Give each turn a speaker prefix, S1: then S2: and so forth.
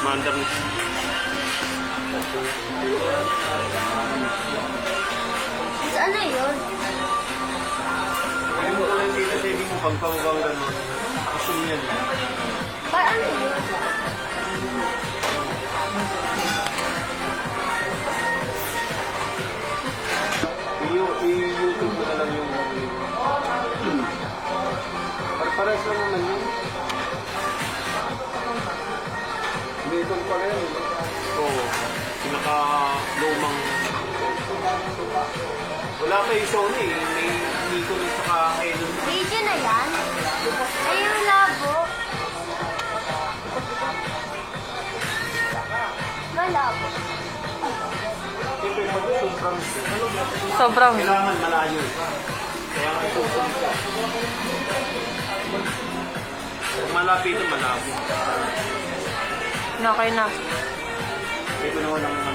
S1: Commander.
S2: Saan na yun?
S1: Hindi mo lang dito sa hindi mo pagpamukang gano'n. Assume yan.
S2: Paano yun?
S1: I-YouTube mo na lang yung... Pares lang naman yun. Metal pa rin. Oo. Pinaka-lumang... Wala kayo Sony eh. May Nikon at saka Canon.
S2: Video na yan? Ay, yung labo. Malabo.
S1: Siyempre, pag
S3: Sobrang.
S1: kailangan malayo. Kaya nga ito. Kung malapit ito, malabo.
S3: Okay na.
S1: Ito naman ang